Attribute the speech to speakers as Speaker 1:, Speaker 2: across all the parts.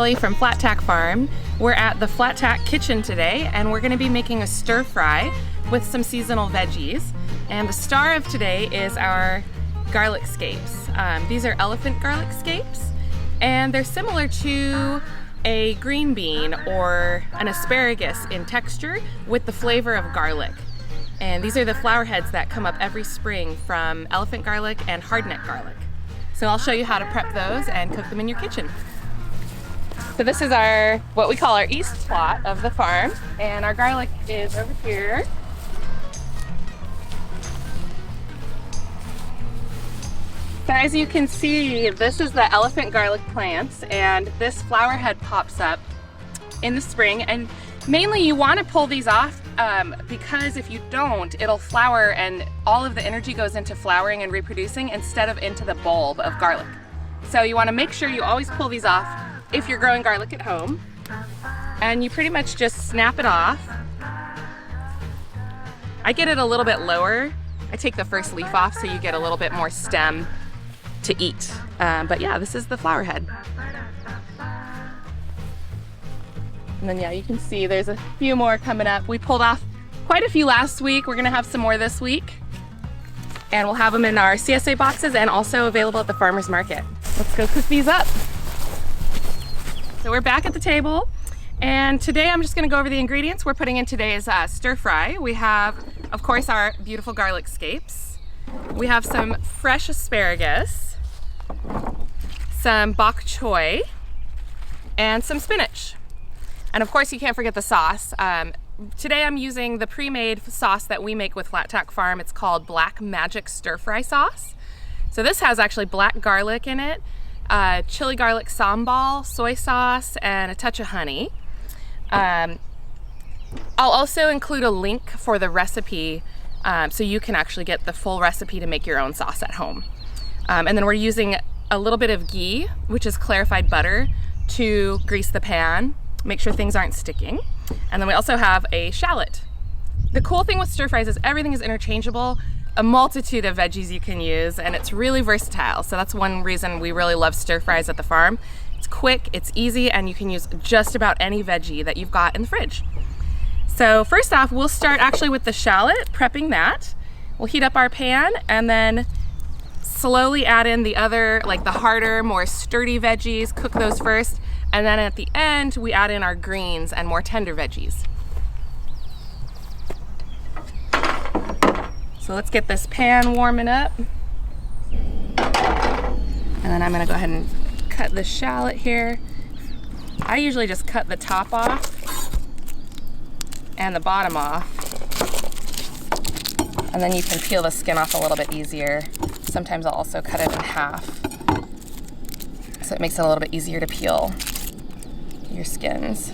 Speaker 1: Kelly from Tack Farm. We're at the Tack kitchen today, and we're going to be making a stir fry with some seasonal veggies. And the star of today is our garlic scapes. These are elephant garlic scapes, and they're similar to a green bean or an asparagus in texture with the flavor of garlic. And these are the flower heads that come up every spring from elephant garlic and hardneck garlic. So I'll show you how to prep those and cook them in your kitchen. So this is our, what we call our east plot of the farm, and our garlic is over here. So as you can see, this is the elephant garlic plants, and this flower head pops up in the spring, and mainly you want to pull these off because if you don't, it'll flower and all of the energy goes into flowering and reproducing instead of into the bulb of garlic. So you want to make sure you always pull these off if you're growing garlic at home, and you pretty much just snap it off. I get it a little bit lower. I take the first leaf off so you get a little bit more stem to eat. But yeah, this is the flower head. And then yeah, you can see there's a few more coming up. We pulled off quite a few last week. We're gonna have some more this week. And we'll have them in our CSA boxes and also available at the farmer's market. Let's go cook these up. So we're back at the table, and today I'm just gonna go over the ingredients we're putting in today's stir fry. We have, of course, our beautiful garlic scapes. We have some fresh asparagus, some bok choy, and some spinach. And of course, you can't forget the sauce. Today I'm using the pre-made sauce that we make with Tack Farm. It's called Black Magic Stir Fry Sauce. So this has actually black garlic in it, chili garlic sambal, soy sauce, and a touch of honey. I'll also include a link for the recipe so you can actually get the full recipe to make your own sauce at home. And then we're using a little bit of ghee, which is clarified butter, to grease the pan, make sure things aren't sticking. And then we also have a shallot. The cool thing with stir fries is everything is interchangeable, a multitude of veggies you can use, and it's really versatile. So that's one reason we really love stir fries at the farm. It's quick, it's easy, and you can use just about any veggie that you've got in the fridge. So first off, we'll start actually with the shallot, prepping that. We'll heat up our pan and then slowly add in the other, like the harder, more sturdy veggies, cook those first. And then at the end, we add in our greens and more tender veggies. So let's get this pan warming up. And then I'm gonna go ahead and cut the shallot here. I usually just cut the top off and the bottom off. And then you can peel the skin off a little bit easier. Sometimes I'll also cut it in half, so it makes it a little bit easier to peel your skins.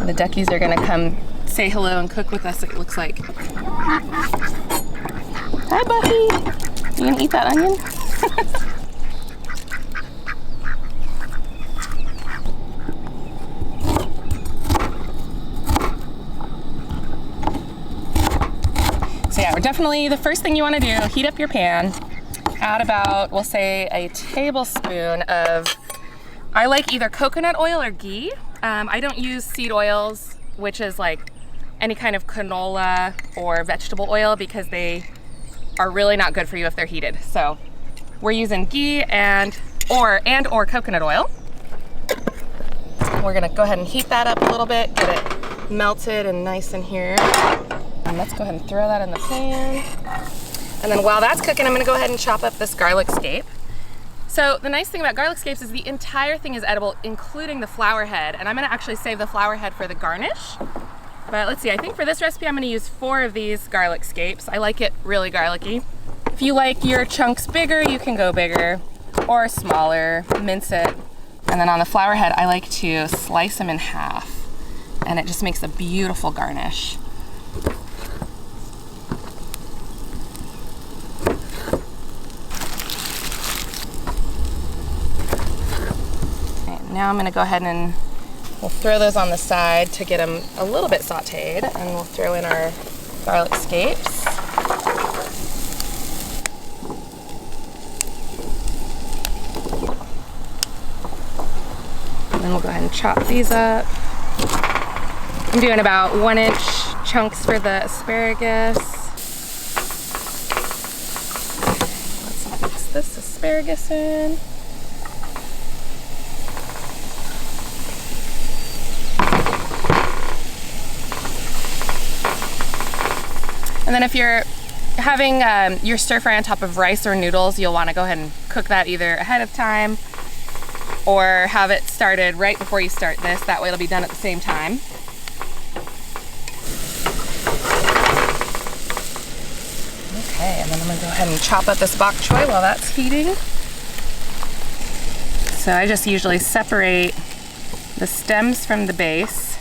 Speaker 1: The duckies are gonna come say hello and cook with us, it looks like. Hi, Buffy. You gonna eat that onion? So yeah, we're definitely, the first thing you wanna do, heat up your pan, add about, we'll say, a tablespoon of, I like either coconut oil or ghee. I don't use seed oils, which is like any kind of canola or vegetable oil, because they are really not good for you if they're heated. So we're using ghee and or coconut oil. We're gonna go ahead and heat that up a little bit, get it melted and nice in here. And let's go ahead and throw that in the pan. And then while that's cooking, I'm gonna go ahead and chop up this garlic scape. So the nice thing about garlic scapes is the entire thing is edible, including the flower head. And I'm gonna actually save the flower head for the garnish. But let's see, I think for this recipe, I'm gonna use 4 of these garlic scapes. I like it really garlicky. If you like your chunks bigger, you can go bigger or smaller, mince it. And then on the flower head, I like to slice them in half, and it just makes a beautiful garnish. Now I'm gonna go ahead and we'll throw those on the side to get them a little bit sauteed, and we'll throw in our garlic scapes. then we'll go ahead and chop these up. I'm doing about 1-inch chunks for the asparagus. Let's mix this asparagus in. And then if you're having your stir fry on top of rice or noodles, you'll want to go ahead and cook that either ahead of time or have it started right before you start this. That way it'll be done at the same time. Okay, and then I'm gonna go ahead and chop up this bok choy while that's heating. So I just usually separate the stems from the base.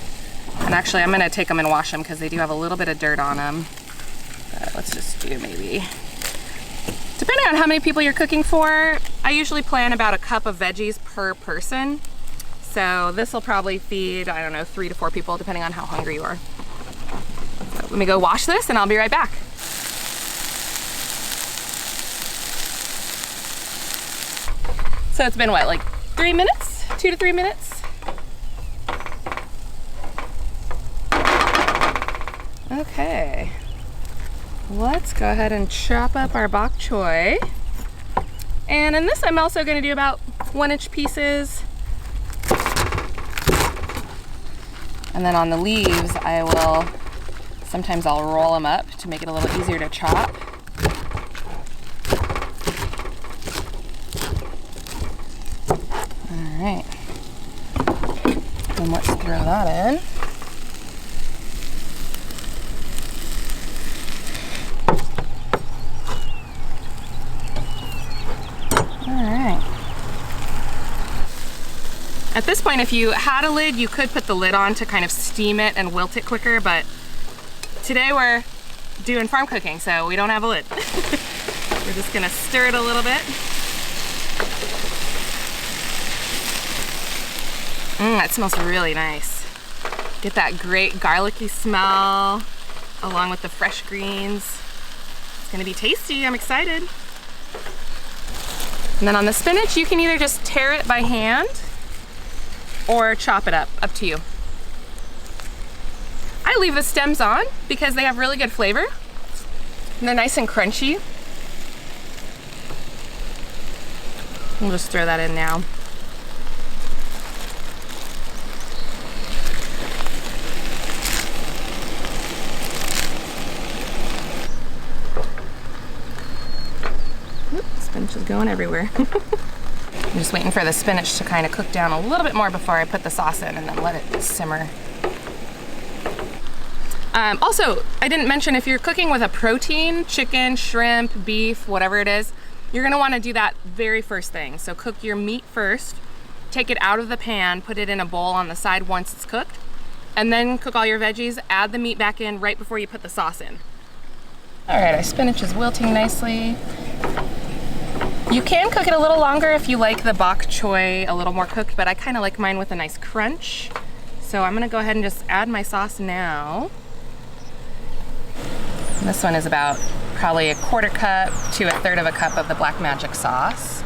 Speaker 1: And actually I'm gonna take them and wash them because they do have a little bit of dirt on them. Let's just do maybe, depending on how many people you're cooking for, I usually plan about a cup of veggies per person. So this will probably feed, I don't know, 3 to 4 people, depending on how hungry you are. So let me go wash this and I'll be right back. So it's been what, like 3 minutes? 2 to 3 minutes? Okay. Let's go ahead and chop up our bok choy. And in this, I'm also going to do about 1-inch pieces. And then on the leaves, sometimes I'll roll them up to make it a little easier to chop. All right. Then let's throw that in. At this point, if you had a lid, you could put the lid on to kind of steam it and wilt it quicker, but today we're doing farm cooking, so we don't have a lid. We're just gonna stir it a little bit. That smells really nice. Get that great garlicky smell along with the fresh greens. It's gonna be tasty, I'm excited. And then on the spinach, you can either just tear it by hand or chop it up to you. I leave the stems on because they have really good flavor and they're nice and crunchy. We'll just throw that in now. Oops, spinach is going everywhere. I'm just waiting for the spinach to kind of cook down a little bit more before I put the sauce in and then let it simmer. Also, I didn't mention, if you're cooking with a protein, chicken, shrimp, beef, whatever it is, you're gonna wanna do that very first thing. So cook your meat first, take it out of the pan, put it in a bowl on the side once it's cooked, and then cook all your veggies, add the meat back in right before you put the sauce in. All right, our spinach is wilting nicely. You can cook it a little longer if you like the bok choy a little more cooked, but I kind of like mine with a nice crunch. So I'm gonna go ahead and just add my sauce now. And this one is about probably 1/4 cup to 1/3 of a cup of the Black Magic sauce.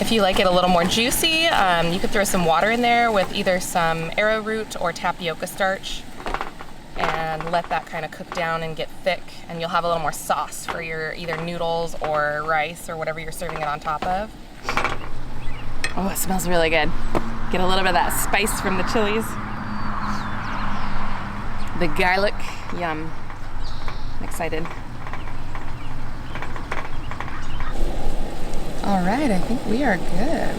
Speaker 1: If you like it a little more juicy, you could throw some water in there with either some arrowroot or tapioca starch and let that kind of cook down and get thick, and you'll have a little more sauce for your either noodles or rice or whatever you're serving it on top of. Oh, it smells really good. Get a little bit of that spice from the chilies. The garlic, yum. I'm excited. All right, I think we are good.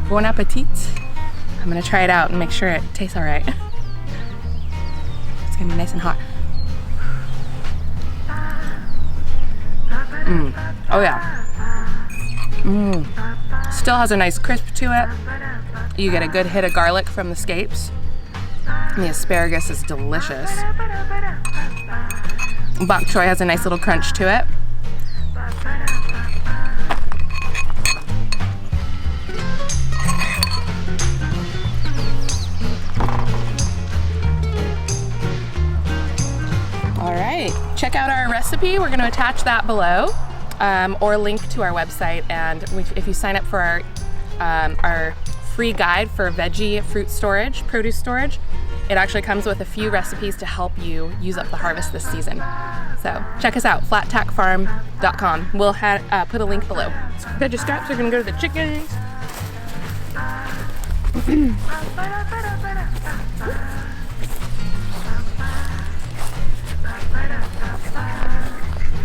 Speaker 1: Bon appetit. I'm gonna try it out and make sure it tastes all right. It's gonna be nice and hot. Oh yeah. Still has a nice crisp to it. You get a good hit of garlic from the Scapes. And the asparagus is delicious. Bok choy has a nice little crunch to it. All right, check out our recipe. We're going to attach that below, or link to our website. And if you sign up for our free guide for veggie fruit storage, produce storage, it actually comes with a few recipes to help you use up the harvest this season. So check us out, flattackfarm.com. We'll put a link below. Veggie scraps are going to go to the chickens.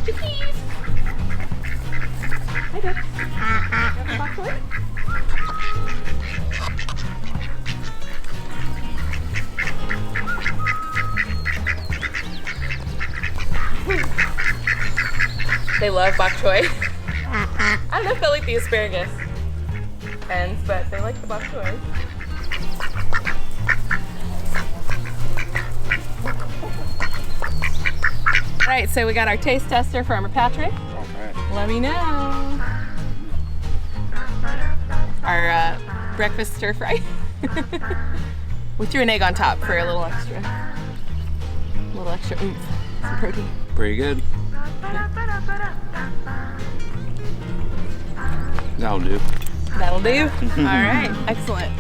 Speaker 1: Chickies! Hi, Dad. They love bok choy. I don't know if they like the asparagus ends, but they like the bok choy. All right, so we got our taste tester, Farmer Patrick.
Speaker 2: All right.
Speaker 1: Let me know. Our breakfast stir fry. We threw an egg on top for a little extra oomph, some protein.
Speaker 2: Pretty good. That'll do.
Speaker 1: That'll do. All right, excellent.